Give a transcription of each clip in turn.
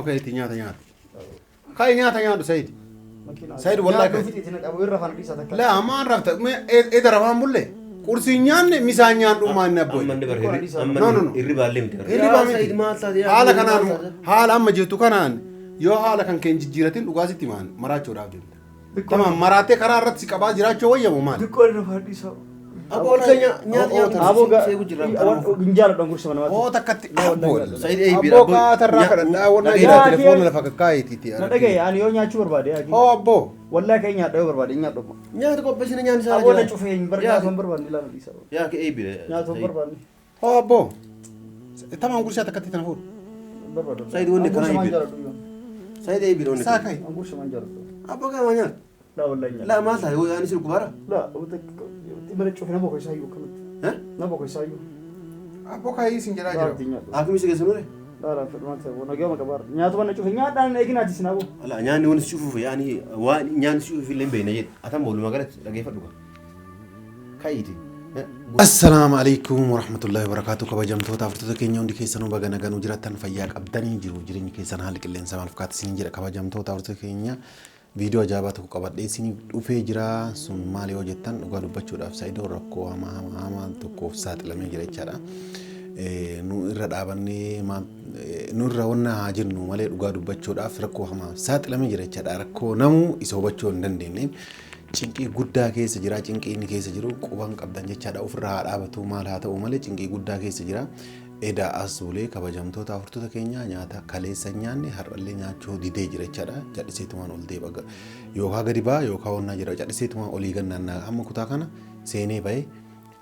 كايتي نياتا كاي نياتا سيد والله لا ما عرفت إذا رفعهم بقول كرسي نيان ميسانيان رومان نبوي نو الربا حالا كنان حالا أما جيتو كنان يو حالا كان كين جيرتين لغاسي تيمان مراتشو رابدين تمام مراتي قرار رت سكابا جيراتشو ويا مومان أبو جنجال دونغور سمنا أو تكت أبو كاتر لا ونا جرا تلفون لفك كاي تيتي لا دقي يعني يو نيا شور بادي أو أبو والله كي نيا دور بادي نيا دوم نيا تقول بس نيا نسال أبو نشوفين برجع ثم بربان لا نبي سوا يا كي بير نيا ثم بربان أو أبو تمام غورشة تكت تنفور بربان سيد وني كنا بير سيد بير وني ساكاي غور سمان جار أبو كم ونيا لا والله لا ما صار هو يعني سير كبارة لا تبرد شوف نبغى يسايو كمان ها نبغى يسايو أبو كاي سنجرا جرا أكيد مش كذا لا فرمان سوا نجوا مكبر نيا تبغى نشوف نيا دان لكن هذي سنابو لا نيا نون نشوفه يعني نيا نشوف في اللي بينه أتم بقول ما قالت لقيه فرقة كايتي السلام عليكم ورحمة الله وبركاته كبجمتو تافرتو كينيون دي كيسانو بغا نغانو جراتان فياك أبداني جيرين كيسان حالك اللي انسان مالفكات سنين جرا كبجمتو تافرتو كينيا فيديو جاباتو قبضي سني دوفي جرا سن مالي وجتان uga dubbachuudhaaf saayidoo rakkoo hamaa tokkoof saaxilamee jira jechaadha. Nu irra dhaabannee nu irra wanna haa jennu malee dhugaa dubbachuudhaaf rakkoo hamaa saaxilamee jira jechaadha. Rakkoo namuu isa hubachuu hin dandeenye. Cinqii guddaa keessa jira. Cinqii inni keessa jiru quban qabdan jechaadha. Ofirraa haa dhaabatu maal haa ta'u malee cinqii guddaa keessa jira. Eda asulee kabajamtoota afurtoota keenya nyaata kaleessa nyaanne har'allee nyaachuu didee jira jechaadha. Jadhiseetumaan ol deebi'a. Yookaan gadi ba'a yookaan onnaa jira. Jadhiseetumaan olii gannaan amma kutaa kana seenee ba'ee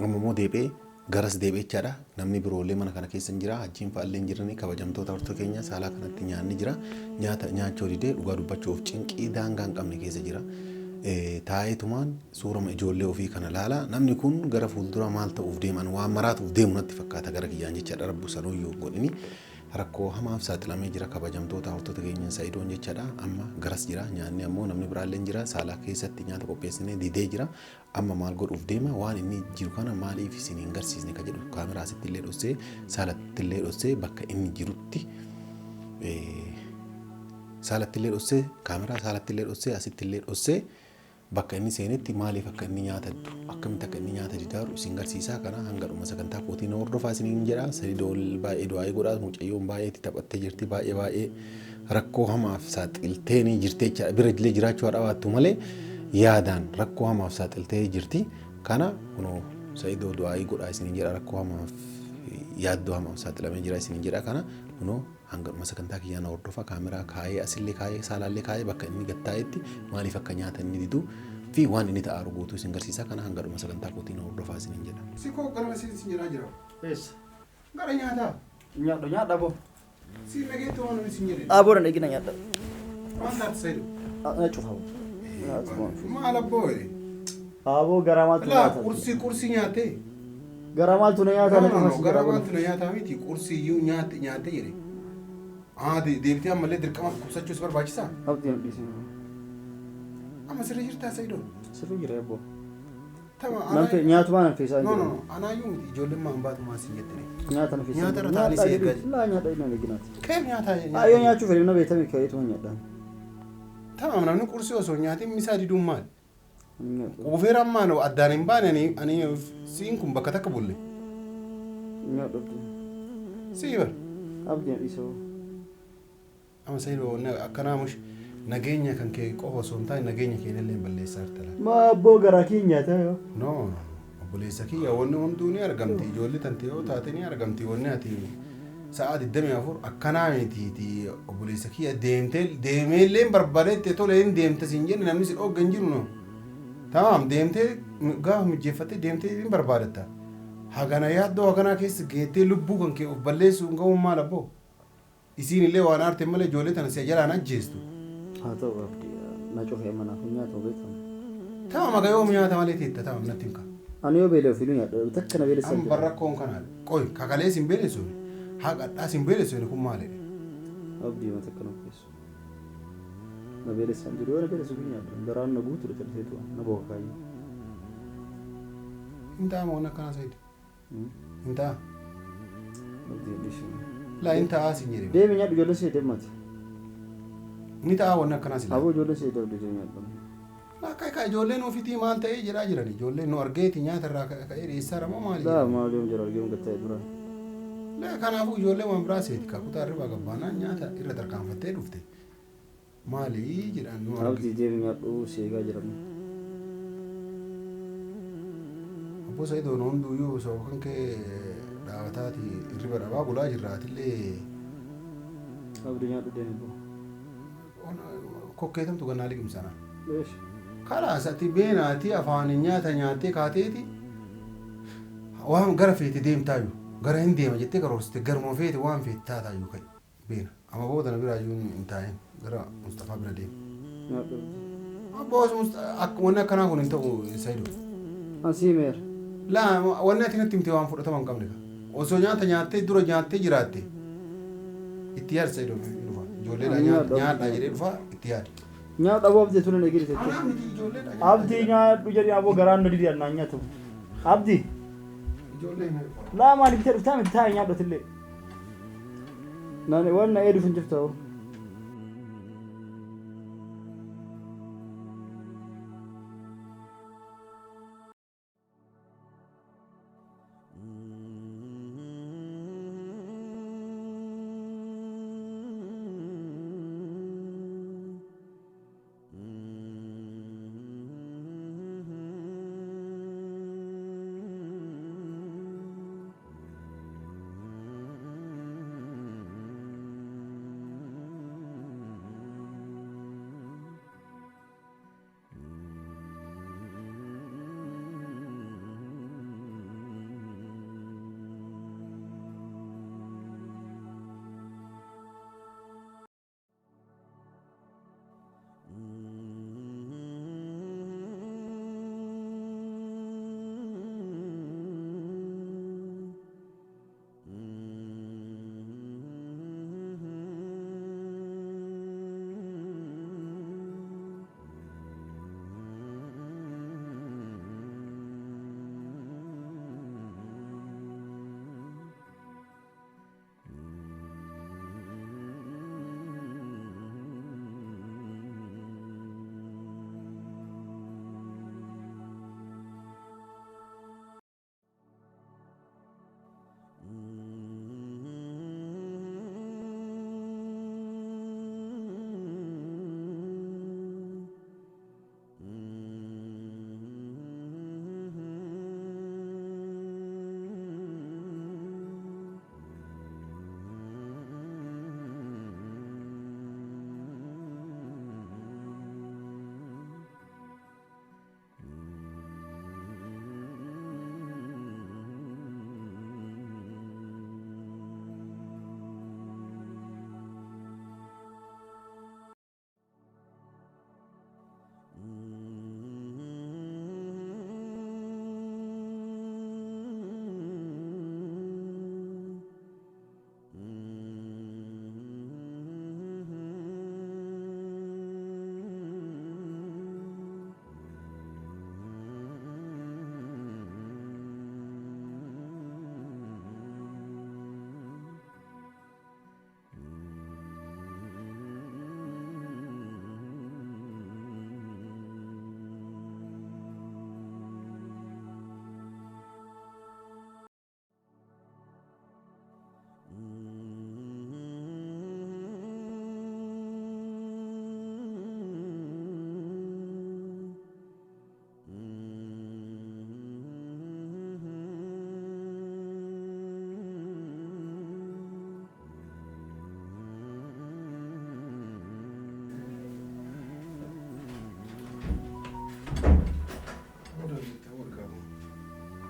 amma immoo deebi'ee garas deebi'ee jechaadha. Namni biroollee mana kana keessa jira. Achiin fa'aallee jiranii kabajamtoota afurtoota keenya saalaa kanatti nyaanni jira. Nyaata nyaachuu didee dhugaa dubbachuuf cinqii daangaa hin qabne keessa jira. Taayetumaan suurama ijoollee ofii kana laala namni kun gara fuuldura maal ta'uuf deeman waan maraatuuf deemu natti fakkaata gara kiyyaan jechaadha. Rabbu sanuyyuu godhini rakkoo hamaaf saaxilamee jira kabajamtoota afurtoota keenya Saayidoon jechaadha. Amma garas jira nyaanni ammoo namni biraallee jira saalaa keessatti nyaata qopheessinee didee jira. Amma maal godhuuf deema waan inni jiru kana maaliif isin hin garsiisne ka jedhu kaameraa asitti illee dhossee saalatti illee dhossee bakka inni jirutti saalatti illee dhossee kaameraa saalatti illee dhossee asitti illee dhossee bakka inni seenetti maaliif akka inni nyaata akkamitti akka inni nyaata didaaru isin garsiisaa kana hanga dhuma sagantaa kootiin hordofaa isiniin jedha. Saayidoon baay'ee du'aa godhaa mucayyoon baay'ee itti taphattee jirti baay'ee rakkoo hamaaf saaxiltee ni jirti jechaadha. Bira illee jiraachuu dhawaattu malee yaadaan rakkoo hamaaf saaxiltee jirti. Kana kunoo Saayidoo du'aa godhaa isiniin jedha rakkoo hamaaf yaaddoo hamaaf saaxilamee jira isiniin jedha. Kana kunoo hanga dhuma sagantaa kiyyaan hordofaa kaameraa kaayee asillee kaayee saalaallee kaayee bakka inni gattaa'etti maaliif akka nyaata inni didu fi waan inni ta'aaru guutuu isin garsiisaa. Kana hanga dhuma sagantaa kootiin hordofaa isiniin jedha. Sikoo gara isin jedhaa jira. Yes. Gara nyaataa. Nyaata bo. Si nageetu waan isin jedhe. Aboora dhaqina nyaata. Waan taate Saayidoo. Na cufamu. Maal abbooye. Aboo garamaatu nyaata. Kursi nyaatee. Garamaatu nyaata na cufamu. Garamaatu nyaata miti kursi iyyuu nyaate jedhe. Deebitee ammallee dirqama kubsachuus barbaachisaa? Abdii hin dhiisin. Amma sirrii jirtaa Saayidoo? Sirrii jira eebboo. Nyaatumaan nafeesaa jira. No. Anaayyuu miti ijoolleen maan baatu maa siin jettanii. Nyaata nafeesaa. Nyaata irra taa'anii si eeggaati. Laa nyaata inni eegginaati. Keef nyaataa jenna. Ayyoo nyaachuu fedhii na beekame kaa'eetu nyaadhaan. Tamam namni kursi osoo nyaatiin misaa diduun maali? Quufeera ammaan addaan hin baane ani siin kun bakka takka bulle. Nyaadhootti. Sii bar. Abdii hin dhiisoo. Amma Saayidoo akkanaa mush nageenya kan kee qofa osoo hin taane nageenya keenyallee balleessaa jirtala. Maa abboo garaa kiyya nyaata yoo. No obboleessa kiyya wanni hunduu ni argamti ijoollee tante yoo taate ni argamti wanni ati sa'a 24 akkanaa miti obboleessa kiyya deemeellee barbaadettee tolee hin deemte siin jenne namni si dhooggan jiru no. Tamam deemtee gaafa mijjeeffattee deemtee hin barbaadatta. Hagana yaaddoo haganaa keessa geettee lubbuu kan kee of balleessuu hin ga'uun maal abboo. Isiin illee waan aarte malee ijoollee tana si'a jalaan ajjeestu. Haa ta'u abdii na cufee manaaf nyaata beekamu. Tamam aga yoo nyaata malee teetta tamam natti hinka. Ani yoo beelee ofiilu nyaadha takka na beelessan. Amma barrakkoon kanaan qoy kakalee sin beelessuun haa qadhaa sin beelessuun kun maalidha? Abdii ma takka na keessu. Na beelessan jiru yoo na beelessu nyaadha garaan na guutu dha jalseetu na booka kaayyoo. Intaa moo na kana Saayid? Intaa. Abdii dhiisuu. La intaa asin jedhe. Deemi nyaadhu ijoollee see deemati. ni ta'a wanna akkana sila. Aboo ijoollee see dabde nyaadhu. Akka ijoolleen ofiitii maal ta'ee jiraa jiran ijoolleen nu argeeti nyaata irraa ka'ee dhiyeessaara moo maali? Daa maaliif jira argeemu gatta'e dura. Kanaafuu ijoollee waan biraa seeti kakutaa irraa gabbaanaan nyaata irra tarkaanfattee dhufte. Maali jedhan nu arge. Abdii deemi nyaadhu seegaa jiran. Abboo Sa'idoon hunduuyyuu osoo kan kee dhaabataati irriba dhabaa bulaa jirraatillee. Abdii nyaadhu deemi. Kokkeetamtu gannaa liqimsana. Beesh. Kalaas ati beenaati afaan nyaata nyaattee kaateeti waan gara feete deemtaayu gara hin deema jettee karoorsite garuma feete waan feete taataayu kai beena amma booda na biraa jiruun hin taa'in gara Mustafaa bira deema. Abboos wanni akkanaa kun hin ta'u Sa'idu. Asii meer. Laa wanni ati natti himte waan fudhatama hin qabne osoo nyaata nyaattee dura nyaattee jiraatte itti yaada Sa'idu dhufa ijoolleedhaan nyaadhaa jedhee dhufa itti yaada. Nyaata aboo abdii tunan eegale jettee. Abdii nyaadhu jedhee aboo garaan na didi annaan nyaatu. Abdii. Laa maaliif ta'e dhuftaa miti taa'ee nyaadhotillee. Naan waan na eeduuf hin jirtu ta'u.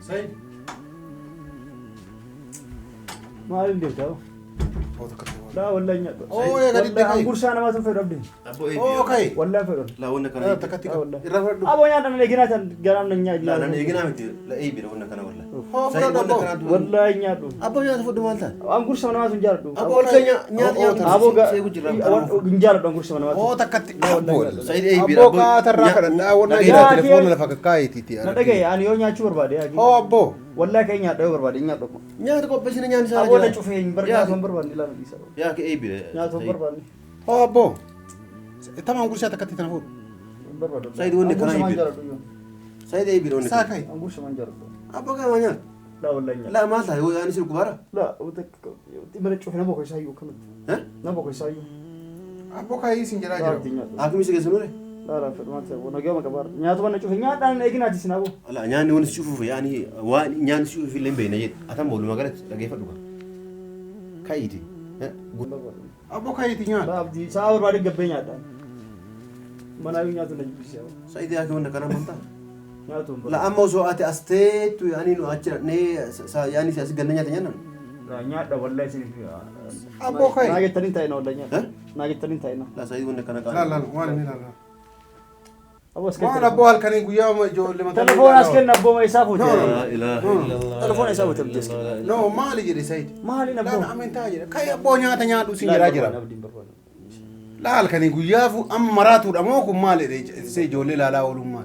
Said. Maalin deemtaa? Laa wallahi nyaadhu. Oo eega didde kai. Angursaa namaatu fedhu abdiin. Oo kai. Wallahi fedhu. La wonna kana Takkatti irra fedhu. Aboo nyaadhan eeginaa tan garaan na nyaadhu. la nan eegina miti la eebira wonna kana wallahi. Sai wonna kana Wallahi nyaadhu. abbo nyaata fudhu maalta? Angursaa namaatu hin jaaladhu. abbo ol keenya nyaata Aboo seegu jirra. hin jaaladhu angursaa namaatu. Oo takkatti abbo. Sai eebira Abbo kaatarraa kadhadhaa wanna jira telefoona lafa kakkaayitiiti. Na dhagaye ani yoo nyaachuu barbaade. Oo abbo. Wallahi kee nyaadhu barbaade nyaadhu. nyaata qopheessine nyaanni isaa Aboo na cufee hin barbaadu barbaadne ilaalu isa. yaa ke eebira Nyaatu barbaadne. Oo abbo. Tamaan gurshaa takkatti tana fuudhu. Said wanni kana hibbira. Said hibbira wanni. Saakai. Angusha manjaro. Abba kan wanyaan. La wallahi. La maal ta'a yoo yaani sirku bara. La utak imala cufa nabo ko isayu kamit. Nabo ko isayu. Abboo kaayii isin jedhaa jira. Akimi si geessu nure. La la fedmata wona gama kabar. Nyaatu banna cufa nyaadhaan eeginaati sinabo. Ala nyaanni wanni si cufuuf yaani waan nyaanni si cufuuf illee hin beekne jedhe. Atan boolu magaalatti dhageeffadhu kan. Kaayiti. Abboo kaayiiti nyaata. La abdi saa barbaade gabbee nyaadhaan. Manaayu nyaatu na jibbisiya. Said yaa wanda kana montaa. Nyaatu La amma osoo ati as teettu yaani nu achi dhaqnee yaani si as ganna nyaata nyaannan. la nyaadha wallahi sin Abboo kaayi. naagettaniin ta'ina wallahi nyaadha. Naagettaniin ta'ina. La Said wanda kana Laal laal waan inni laal. Abbos Waan abboo halkanii guyyaa ijoollee mataa. telefoon as kenna abbooma isaa fuute. La ilaha telefoon isaa fuute abdees. No maali jedhe Said. Maali na Laan abbooma? amantaa jedhe. Kayi abboo nyaata nyaadhu sin jedhaa jira. Laal kanii guyyaa amma maraatuudha moo kun maali jedhe ijoollee laalaa oolummaa.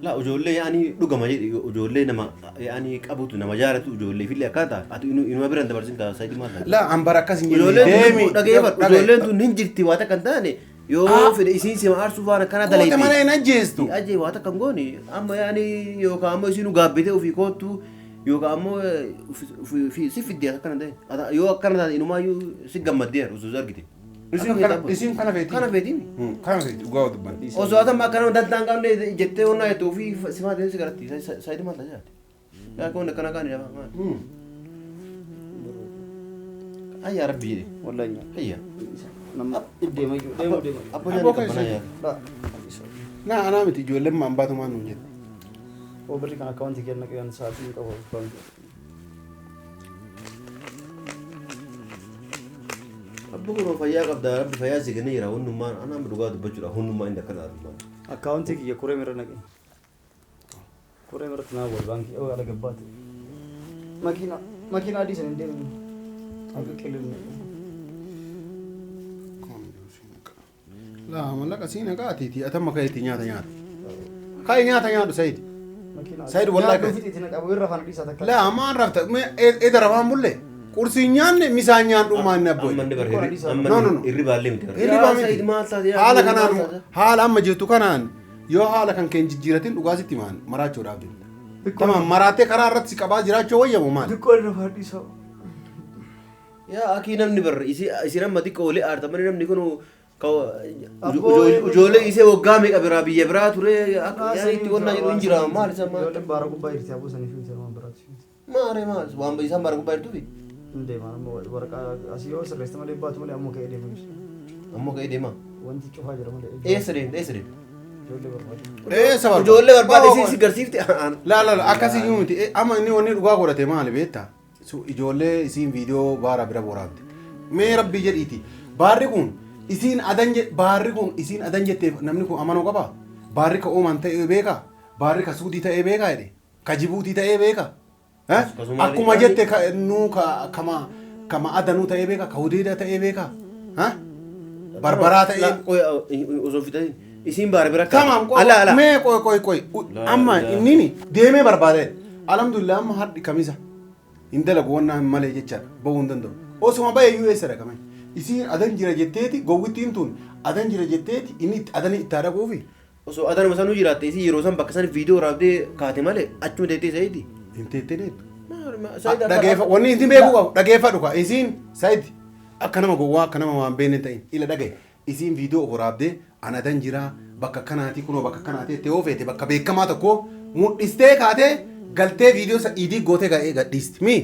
La ijoollee yaani dhugama jedhe ijoollee nama yaani qabutu nama jaaratu ijoollee fillee akkaataa ati inuma biraan dabarsin kaa Said maal ta'a. La ambara akkas hin jedhe. Ijoolleen tun dhageeffadhu ijoolleen tun hin jirti waa takka hin taane yoo fedhe isiin sima aarsuu faana kana Koote mana dalayti. hin ajjeestu. Ajee waa takka hin goone amma yaani yookaan ammoo isiin gaabbitee ofii koottu yookaan ammoo si fiddee akkana ta'e yoo akkana taate inumaayyuu si gammaddee osoo argite. Isin kana feeti. Kana feetiin. Kana feeti dhugaa dubban. Osoo atan akkana dantaan qabne jettee onnaa jettu ofii si faatee si garatti Said maal ta'a jaati. Yaa kun akkana kaani dha maal. Ayyaa rabbi jedhe. wallahi nyaadha. Ayyaa. Nama deema deema deema. Abboo nyaanni qabbanaa yaa. La Na anaa miti ijoolleen maan baatu maan nuun jedhe. obirri kan akkaawuntii kenna qeyan sa'aatii qabu akkaawuntii. Abboo kun fayyaa qabda rabbi fayyaa si kennee jira hundummaan anaa dhugaa dubbachuudha hundummaa inni akkana arguma. akkaawuntii kiyya kuree mira naqe. kuree mira tanaa wal baankii oo ala gabbaate. Makiina adii sana hin deemne. Akka qilleensa. La mallaqa siin haqaatiiti atamma kayetti nyaata nyaata. Kayi nyaata nyaadhu Said. Said wallahi kan fiti tina qabu irra fana dhiisa takka. La maan rafta eda rafaan bulle. Qursiin nyaanne misaan nyaan dhumaan abboy. Amma inni bara No, no, no. irri baallee miti. Hirribaa miti. Haala kanaan haala amma jirtu kanaan yoo haala kan keen jijjiiratin dhugaasitti maan maraachuudhaaf deemta. Tamaan maraattee karaa irratti si qabaa jiraachuu wayyamu maali? Xiqqoo irra fana dhiisa. Yaa akii namni bara isin amma xiqqoo olee aartamanii namni kun ijoollee isee waggaa meeqa biraa biyya biraa ture yaani itti qonnaa jedhu hin jira maal isa maal. Ijoolleen baara gubbaa jirti aboo sanii fi waan biraati. Maare maal waan isaan bara gubbaa jirtuufi. Deemaa amma waraqaa asii yoo sirreessa malee baatu malee ammoo ka'ee deema. Ammoo ka'ee deema. Wanti cufaa jira malee. Eessa deemte eessa deemte. Ijoollee barbaadu. Sababa. Ijoollee barbaade isin si garsiifte. La akkasii yoo miti amma inni wanni dhugaa godhate maali beektaa? Ijoollee isiin viidiyoo baara bira waraabde. Mee rabbii jedhiiti. Baarri kun isiin adan jetteef namni kun amanuu qaba. Baarri ka ooman ta'ee beeka. Baarri ka suutii ta'ee beeka jedhe. Ka jibuutii ta'ee beeka. Akkuma jette nuu kama adanuu ta'ee beeka. Ka hudeeda ta'ee beeka. Barbaraa ta'ee. Osoo fixatin isiin baara bira Tamam mee qoy amma inni deemee barbaade. Alhamdulillah amma har'i kamisa. Indalagu wannaa malee jechaadha bahuu hin danda'u. Osuma bahee US dhaqame. Isiin adan jira jetteeti gowwittiin tun adan jira jetteeti inni adanii itti dhaquufi. osoo adanuma sanuu jiraatte isin yeroo san bakka san viidiyoo waraabdee kaate malee achuma teettee Saidi. Hin teetteneetu. Wanni isin beekuu qabu dhageeffadhu ka isiin Saidi akka nama gowwaa akka nama waan beekne ta'in ila dhagaye isiin viidiyoo waraabdee an adan jira bakka kanaati kunoo bakka kanaati itti yoo feete bakka beekamaa tokko mul'istee kaatee galtee viidiyoo isa idii gootee ga'ee gadhiisti mi.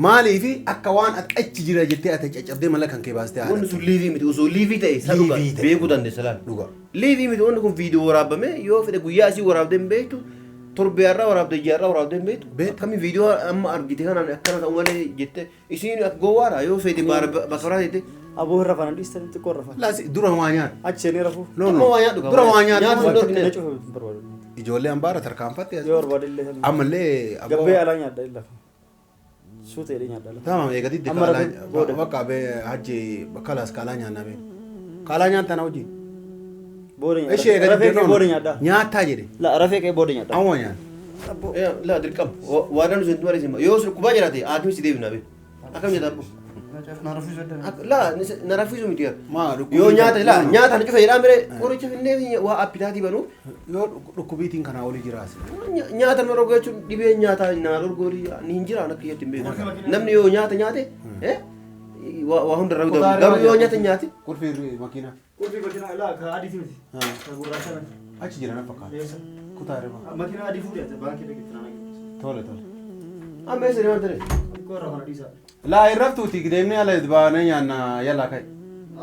Maaliifi akka waan achi jira jettee ati caccabdee mala kan kee baastee haadha. Wanni sun liivii miti osoo liivii ta'e isa dhuga beekuu dandeessa laal. Dhuga. Liivii miti wanni kun viidiyoo waraabame yoo fedhe guyyaa asii waraabdee hin beektu torbee irraa waraabdee ijaa irraa waraabdee hin beektu. Akkamiin viidiyoo amma argite kanaan akkana ta'u malee jettee isiin akka gowwaadha yoo fedhe bakka biraa jettee. Aboo irra fana dhiista xiqqoo irra fana. Laasi dura waa nyaata. Achi seenee rafuu. Dura waa nyaata. Nyaata barbaadu. Ijoollee hambaara tarkaanfatte. Yoo barbaade illee. Ammallee. Gabbee alaa nyaadha illa. Suuta jedhee nyaadha. Tamam eegatti kaalaa bakka abee hajji kalaas kaalaa nyaanna bee. Kaalaa nyaata na hojii. Booda nyaadha. Ishee eegatti Rafee kee booda nyaadha. nyaataa jedhe. La rafee kee booda nyaadha. Awwa nyaata. La dirqama waadaan sun malee simba yoo kubaa jiraate haakimi si deebina bee akkam jedha abbo. لا نرفيزو مدير ما يو نياتا لا نياتا نشوف يلا مري قريش في النبي وابيتاتي بنو yoo dhukkubiitiin kanaa olii jiraas nyaata nama rogeechuun dhibee nyaataa naa dorgorii ni hin jira akka yetti beeku namni yoo nyaata nyaate waa hunda rabu garuu yoo nyaata nyaate kurfii makiinaa Kurfi makiinaa laa ka adii miti. Ka gurraacha miti. achi jira na fakkaata kutaa irra Makiinaa adii fuudhee baankii dhaqetti nana tole tole amma eessa deemaa ture Koo irraa kana dhiisaa. laa irraftuuti deemnee ala baanee nyaanna yallaa ka'e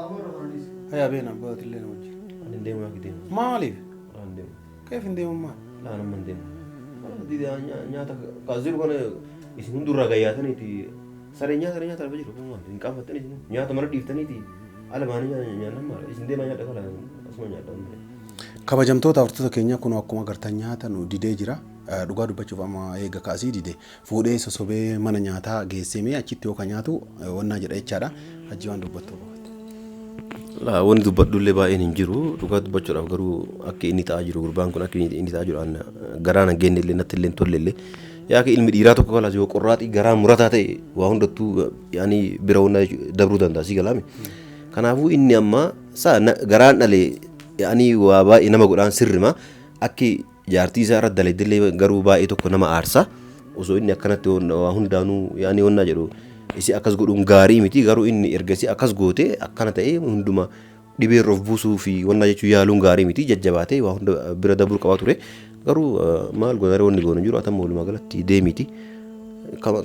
Aboo irraa kana dhiisaa. hayaa beena bootillee na wajjin hin deemu yaa deemu maaliif hin deemu keef hin deemu maal laa nama hin deemu didi nyaata kaasiru kana isin hundurraa gayyaataniiti saree nyaata arba jiru kun hin qaafattani nyaata mara dhiiftaniiti ala baanii nyaannan maala isin deemaa nyaadha kala asuma nyaadha kabajamtoota hordoftoota keenya kun akkuma agartan nyaata nu didee jira dhugaa dubbachuuf amma eega kaasii dide fuudhee sosobee mana nyaataa geessemee achitti yoo ka nyaatu wannaa jedha jechaadha hajji waan dubbattu laa wanni dubbadhullee baay'een hin jiru dhugaa dubbachuudhaaf garuu akka inni ta'aa jiru gurbaan kun akka inni ta'aa jiru garaan hangeen illee natti illee tolle illee yaa ka ilmi dhiiraa tokko kalaas yoo qorraaxii garaa murataa ta'e waa hundattuu yaani bira wannaa dabruu danda'a si galaame kanaafuu inni amma garaan dhalee yaani waa baay'ee nama godhaan sirrima akki jaartii isaa irratti dalaydillee garuu baay'ee tokko nama aarsa osoo inni akkanatti waa hundaanuu yaani wannaa jedhu isi akkas godhuun gaarii miti garuu inni ergasii akkas goote akkana ta'e hunduma dhibee irra of buusuu fi wannaa jechuun yaaluun gaarii miti jajjabaatee waa hunda bira dabruu qabaa ture garuu maal goonaree wanni goonu jiru atamma walumaa galatti deemiti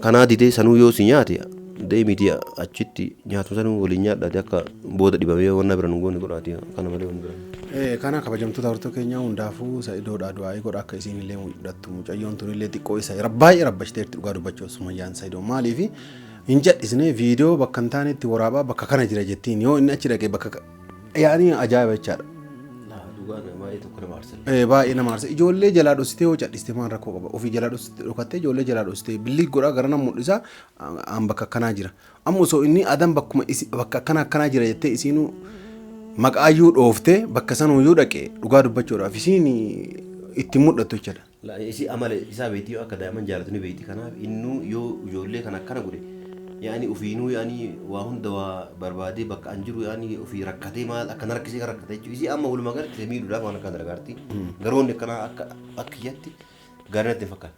kanaa didee sanuu yoo si nyaate deemiti achitti nyaatu sanuu waliin nyaadhaate akka booda dhibamee wannaa bira nu goone godhaati kana malee wanni bira kana kabajamtoota hordoftoota keenya hundaafuu sa'idoodhaa du'aa'ee godha akka isiin illee mudhattu mucayyoon tun illee xiqqoo isa baay'ee rabbashiteerti dhugaa dubbachuuf sumayyaan sa'idoo maaliif hin jedhisne viidiyoo bakka hin taanetti waraabaa bakka kana jira jettiin yoo inni achi dhaqee bakka yaani ajaa'iba jechaadha. Baay'ee nama aarsa ijoollee jalaa dhositee yoo cadhiste maal rakkoo qaba ofii jalaa dhositee dhokattee ijoollee jalaa dhositee billi godhaa gara nama mul'isa an bakka akkanaa jira amma osoo inni adan bakkuma bakka akkanaa jira jettee isiinuu maqaayyuu dhooftee bakka sanuyyuu dhaqee dhugaa dubbachuudhaaf isiin itti mul'attu jechaadha. Isi amala isaa beektii akka daa'imman jaalatanii beektii kanaaf innuu yoo ijoollee kana akkana godhe yaani ofiinuu yaani waa hunda waa barbaadee bakka an jiru yaani ofii rakkatee maal akkana rakkisee rakkate jechuudha isi amma walumaa galatti miidhuudhaaf waan akkana gargaarti garoonni akkana akka iyyatti gaarii natti fakkaata.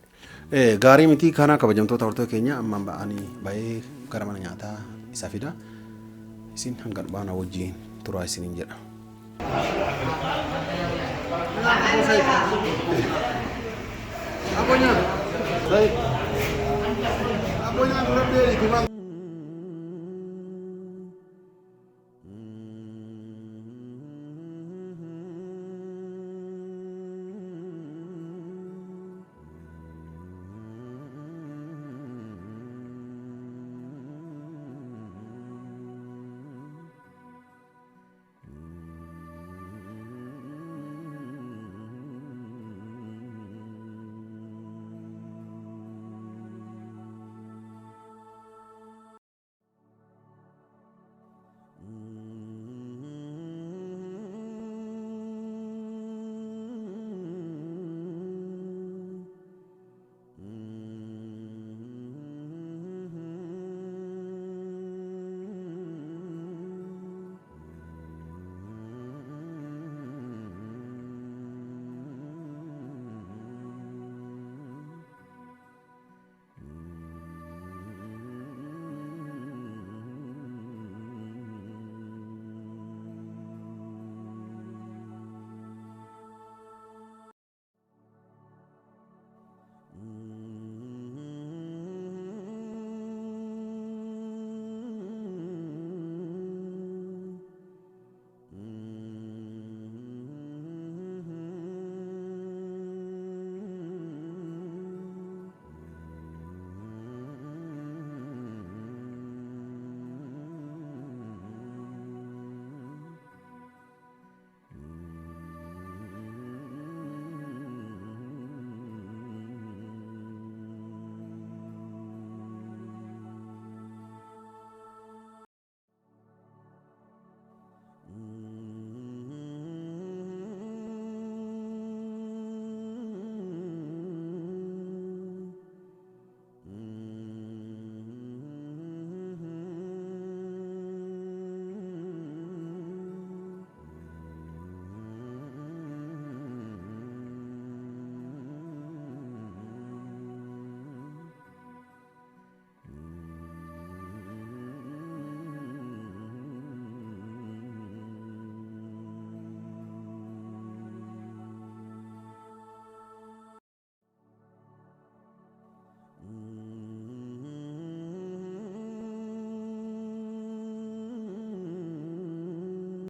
Gaarii miti kana kabajamtoota hordoftoota keenya amma ba'anii ba'ee gara mana nyaataa isa fida isin hanga baana wajjin turaa isiniin jedha. Aponya. Baik. Aponya durang dia itu bang.